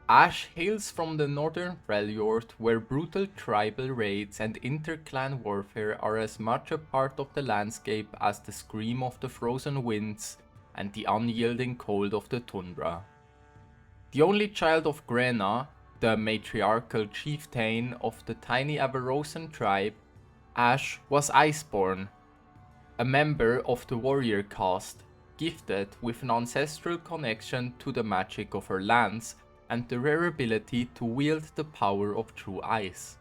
Ashe hails from the northern Freljord, where brutal tribal raids and inter-clan warfare are as much a part of the landscape as the scream of the frozen winds and the unyielding cold of the tundra. The only child of Grena, the matriarchal chieftain of the tiny Avarosan tribe, Ashe was iceborn, a member of the warrior caste, gifted with an ancestral connection to the magic of her lands and the rare ability to wield the power of true ice.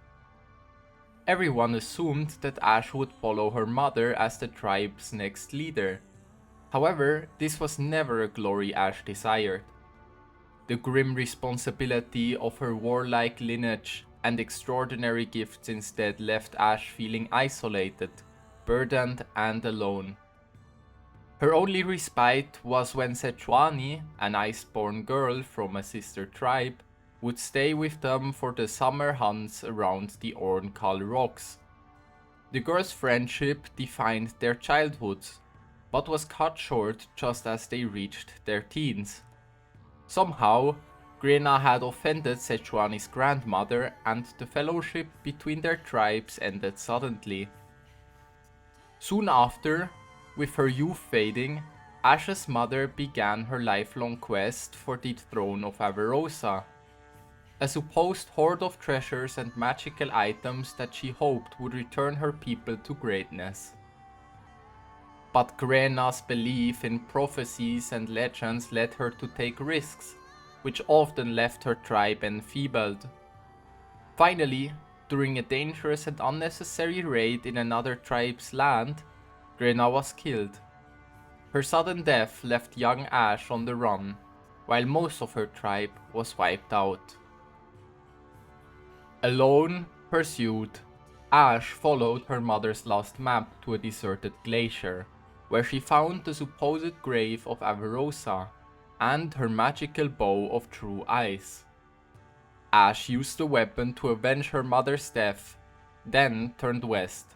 Everyone assumed that Ashe would follow her mother as the tribe's next leader. However, this was never a glory Ashe desired. The grim responsibility of her warlike lineage and extraordinary gifts instead left Ashe feeling isolated, burdened and alone. Her only respite was when Sejuani, an iceborn girl from a sister tribe, would stay with them for the summer hunts around the Ornkal rocks. The girls' friendship defined their childhoods, but was cut short just as they reached their teens. Somehow, Grena had offended Sejuani's grandmother and the fellowship between their tribes ended suddenly. Soon after, with her youth fading, Ashe's mother began her lifelong quest for the throne of Avarosa, a supposed hoard of treasures and magical items that she hoped would return her people to greatness. But Grena's belief in prophecies and legends led her to take risks, which often left her tribe enfeebled. Finally, during a dangerous and unnecessary raid in another tribe's land, Grena was killed. Her sudden death left young Ashe on the run, while most of her tribe was wiped out. Alone, pursued, Ashe followed her mother's lost map to a deserted glacier, where she found the supposed grave of Avarosa and her magical bow of true ice. Ashe used the weapon to avenge her mother's death, then turned west.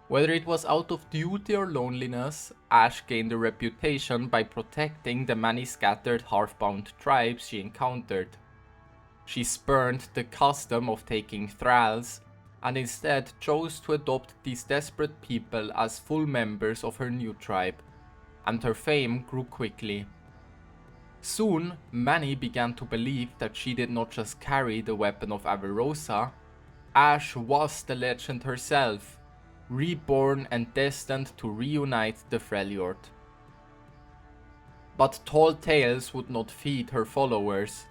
Whether it was out of duty or loneliness, Ashe gained a reputation by protecting the many scattered half-bound tribes she encountered. She spurned the custom of taking thralls, and instead chose to adopt these desperate people as full members of her new tribe, and her fame grew quickly. Soon, many began to believe that she did not just carry the weapon of Avarosa, Ashe was the legend herself, reborn and destined to reunite the Freljord. But tall tales would not feed her followers,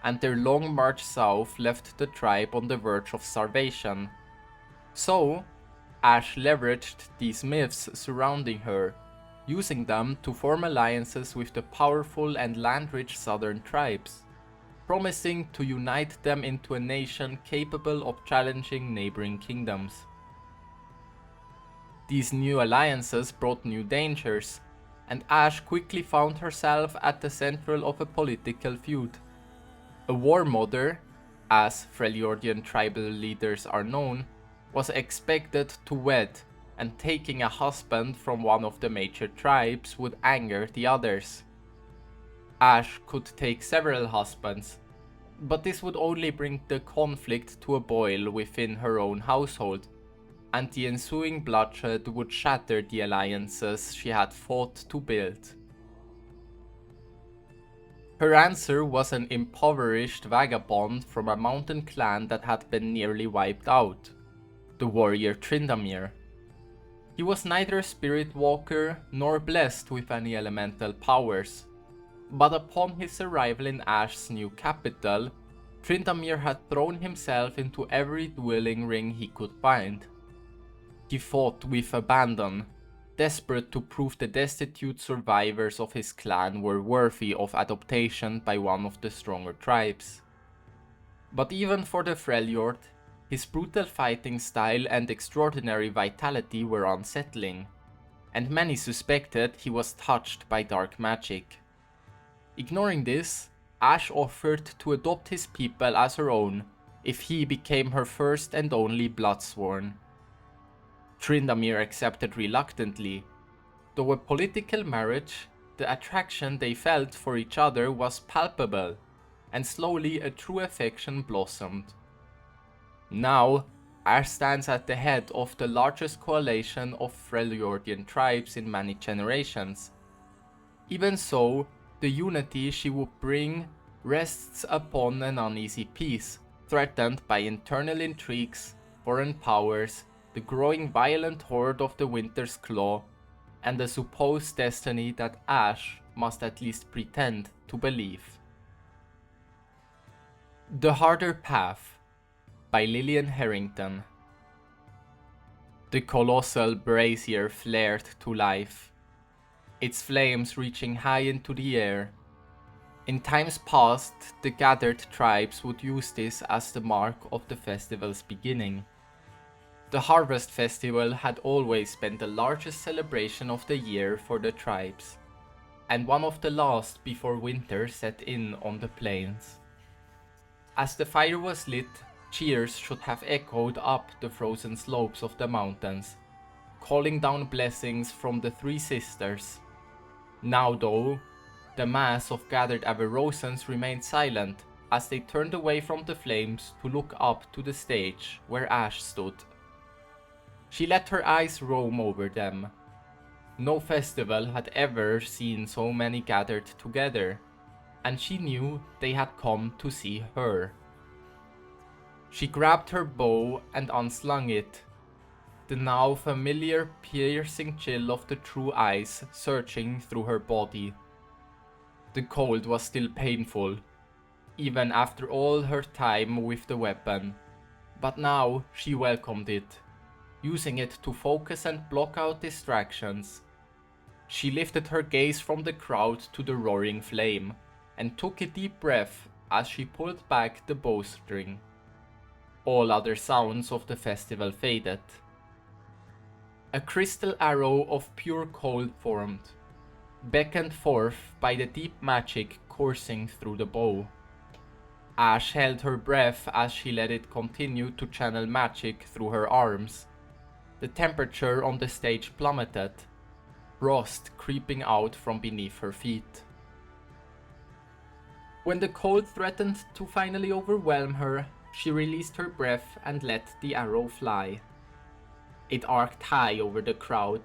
and their long march south left the tribe on the verge of starvation. So, Ashe leveraged these myths surrounding her, using them to form alliances with the powerful and land-rich southern tribes, promising to unite them into a nation capable of challenging neighboring kingdoms. These new alliances brought new dangers, and Ashe quickly found herself at the central of a political feud. A warmother, as Freljordian tribal leaders are known, was expected to wed, and taking a husband from one of the major tribes would anger the others. Ashe could take several husbands, but this would only bring the conflict to a boil within her own household, and the ensuing bloodshed would shatter the alliances she had fought to build. Her answer was an impoverished vagabond from a mountain clan that had been nearly wiped out, the warrior Tryndamere. He was neither a spirit walker nor blessed with any elemental powers, but upon his arrival in Ashe's new capital, Tryndamere had thrown himself into every dwelling ring he could find. He fought with abandon, desperate to prove the destitute survivors of his clan were worthy of adoption by one of the stronger tribes. But even for the Freljord, his brutal fighting style and extraordinary vitality were unsettling, and many suspected he was touched by dark magic. Ignoring this, Ashe offered to adopt his people as her own if he became her first and only bloodsworn. Tryndamere accepted reluctantly. Though a political marriage, the attraction they felt for each other was palpable, and slowly a true affection blossomed. Now, Ashe stands at the head of the largest coalition of Freljordian tribes in many generations. Even so, the unity she would bring rests upon an uneasy peace, threatened by internal intrigues, foreign powers, the growing violent horde of the Winter's Claw, and the supposed destiny that Ashe must at least pretend to believe. The Harder Path by Lillian Harrington. The colossal brazier flared to life, its flames reaching high into the air. In times past, the gathered tribes would use this as the mark of the festival's beginning. The Harvest Festival had always been the largest celebration of the year for the tribes, and one of the last before winter set in on the plains. As the fire was lit, cheers should have echoed up the frozen slopes of the mountains, calling down blessings from the three sisters. Now though, the mass of gathered Avarosans remained silent as they turned away from the flames to look up to the stage where Ashe stood. She let her eyes roam over them. No festival had ever seen so many gathered together, and she knew they had come to see her. She grabbed her bow and unslung it, the now familiar piercing chill of the true eyes surging through her body. The cold was still painful, even after all her time with the weapon, but now she welcomed it, using it to focus and block out distractions. She lifted her gaze from the crowd to the roaring flame, and took a deep breath as she pulled back the bowstring. All other sounds of the festival faded. A crystal arrow of pure cold formed, beckoned forth by the deep magic coursing through the bow. Ashe held her breath as she let it continue to channel magic through her arms. The temperature on the stage plummeted, frost creeping out from beneath her feet. When the cold threatened to finally overwhelm her, she released her breath and let the arrow fly. It arced high over the crowd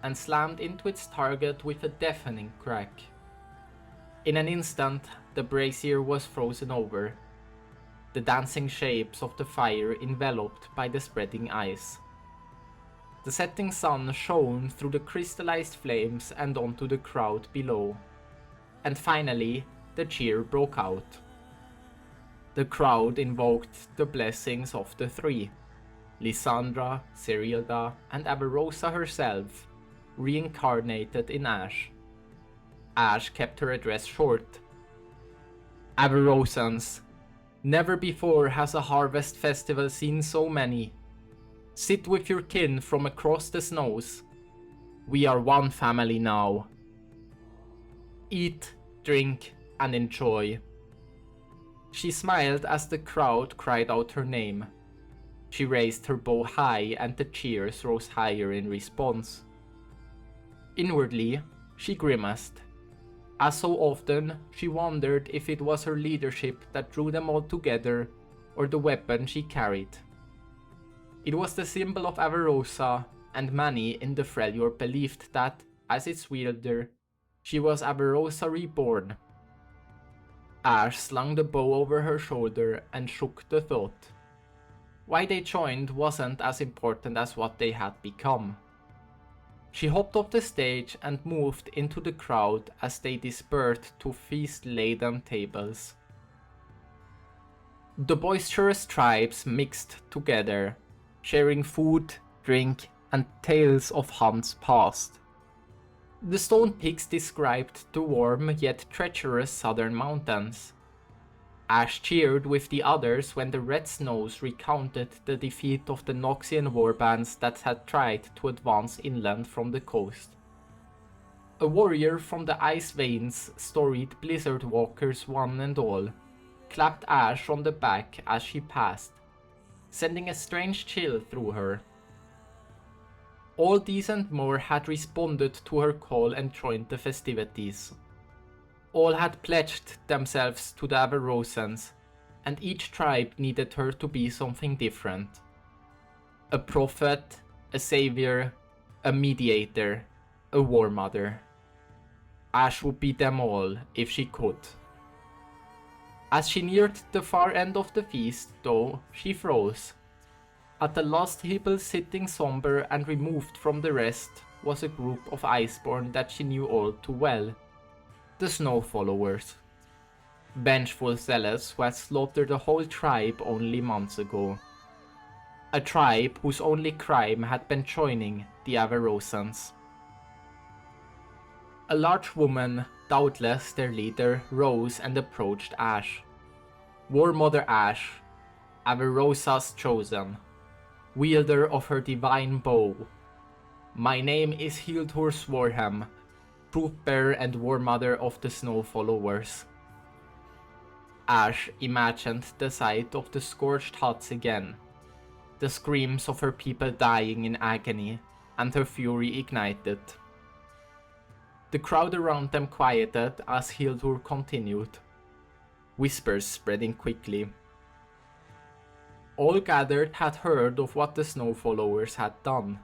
and slammed into its target with a deafening crack. In an instant, the brazier was frozen over, the dancing shapes of the fire enveloped by the spreading ice. The setting sun shone through the crystallized flames and onto the crowd below, and finally the cheer broke out. The crowd invoked the blessings of the three, Lysandra, Cerilda, and Avarosa herself, reincarnated in Ashe. Ashe kept her address short. Avarosans, never before has a harvest festival seen so many. Sit with your kin from across the snows. We are one family now. Eat, drink, and enjoy. She smiled as the crowd cried out her name. She raised her bow high and the cheers rose higher in response. Inwardly, she grimaced. As so often, she wondered if it was her leadership that drew them all together, or the weapon she carried. It was the symbol of Avarosa, and many in the Freljord believed that, as its wielder, she was Avarosa reborn. Ashe slung the bow over her shoulder and shook the thought. Why they joined wasn't as important as what they had become. She hopped off the stage and moved into the crowd as they dispersed to feast-laden tables. The boisterous tribes mixed together, sharing food, drink, and tales of hunts past. The stone peaks described the warm yet treacherous southern mountains. Ashe cheered with the others when the red snows recounted the defeat of the Noxian warbands that had tried to advance inland from the coast. A warrior from the Ice Veins storied blizzard walkers one and all, clapped Ashe on the back as she passed, sending a strange chill through her. All these and more had responded to her call and joined the festivities. All had pledged themselves to the Avarosans, and each tribe needed her to be something different. A prophet, a savior, a mediator, a warmother. Ashe would be them all if she could. As she neared the far end of the feast, though, she froze. At the last table, sitting somber and removed from the rest, was a group of Iceborn that she knew all too well. The Snow Followers. Vengeful zealots who had slaughtered a whole tribe only months ago. A tribe whose only crime had been joining the Avarosans. A large woman, doubtless their leader, rose and approached Ashe. Warmother Ashe, Avarosa's chosen, wielder of her divine bow. My name is Hildur Swarham, truth-bearer and warmother of the Snow Followers. Ashe imagined the sight of the scorched huts again, the screams of her people dying in agony, and her fury ignited. The crowd around them quieted as Hildur continued, whispers spreading quickly. All gathered had heard of what the Snow Followers had done.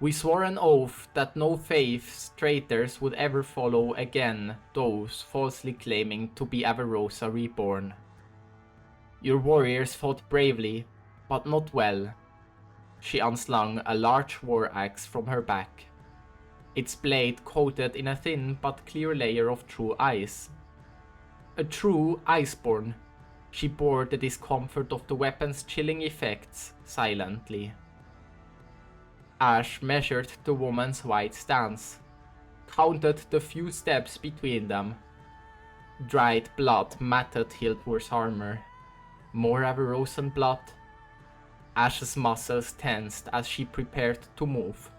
We swore an oath that no faith's traitors would ever follow again those falsely claiming to be Avarosa reborn. Your warriors fought bravely, but not well. She unslung a large war axe from her back, its blade coated in a thin but clear layer of true ice. A true Iceborn, she bore the discomfort of the weapon's chilling effects silently. Ashe measured the woman's wide stance, counted the few steps between them. Dried blood matted Hildur's armor. More Avarosan blood? Ashe's muscles tensed as she prepared to move.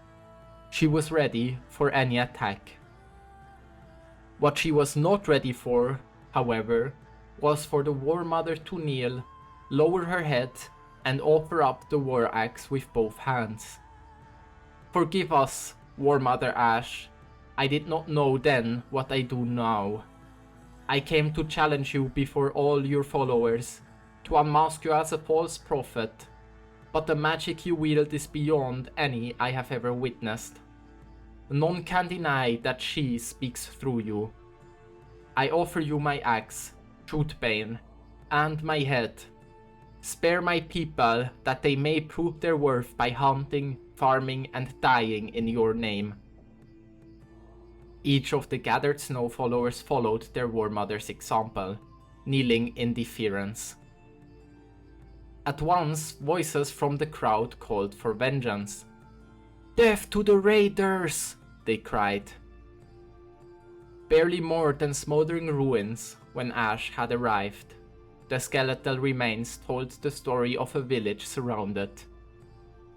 She was ready for any attack. What she was not ready for, however, was for the warmother to kneel, lower her head, and offer up the war axe with both hands. Forgive us, warmother Ashe. I did not know then what I do now. I came to challenge you before all your followers, to unmask you as a false prophet, but the magic you wield is beyond any I have ever witnessed. None can deny that she speaks through you. I offer you my axe, Truthbane, and my head. Spare my people that they may prove their worth by hunting, farming, and dying in your name. Each of the gathered Snow Followers followed their warmother's example, kneeling in deference. At once, voices from the crowd called for vengeance. "Death to the raiders!" they cried. Barely more than smoldering ruins when Ashe had arrived. The skeletal remains told the story of a village surrounded.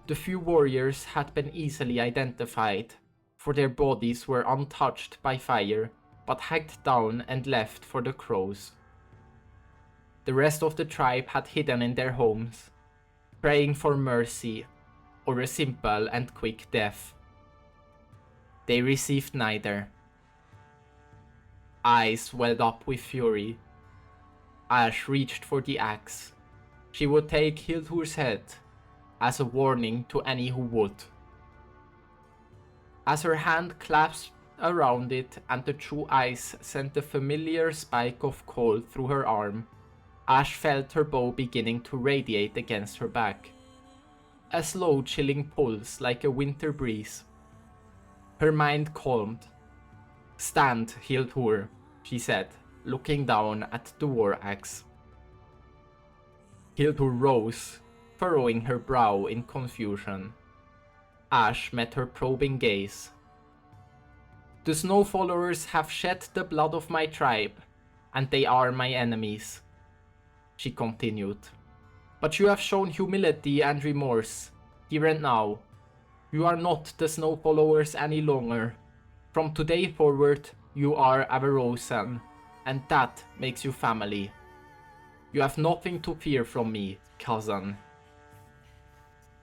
The few warriors had been easily identified, for their bodies were untouched by fire, but hacked down and left for the crows. The rest of the tribe had hidden in their homes, praying for mercy or a simple and quick death. They received neither. Eyes welled up with fury. Ashe reached for the axe. She would take Hildur's head, as a warning to any who would. As her hand clasped around it and the true ice sent a familiar spike of cold through her arm, Ashe felt her bow beginning to radiate against her back. A slow chilling pulse like a winter breeze. Her mind calmed. "Stand, Hildur," she said, looking down at the war axe. Hildur rose, furrowing her brow in confusion. Ashe met her probing gaze. "The Snow Followers have shed the blood of my tribe, and they are my enemies," she continued. "But you have shown humility and remorse, here and now. You are not the Snow Followers any longer. From today forward, you are Avarosan, and that makes you family. You have nothing to fear from me, cousin."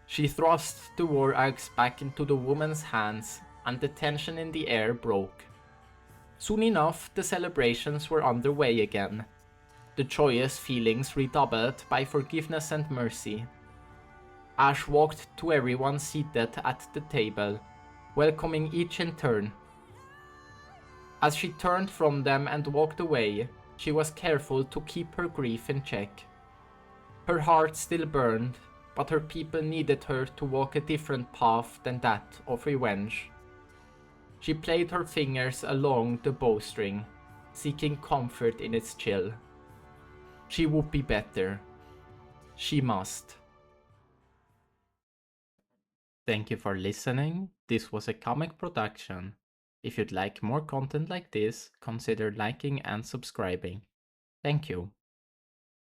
She thrust the war axe back into the woman's hands, and the tension in the air broke. Soon enough, the celebrations were underway again, the joyous feelings redoubled by forgiveness and mercy. Ashe walked to everyone seated at the table, welcoming each in turn. As she turned from them and walked away, she was careful to keep her grief in check. Her heart still burned, but her people needed her to walk a different path than that of revenge. She played her fingers along the bowstring, seeking comfort in its chill. She would be better. She must. Thank you for listening. This was a comic production. If you'd like more content like this, consider liking and subscribing. Thank you.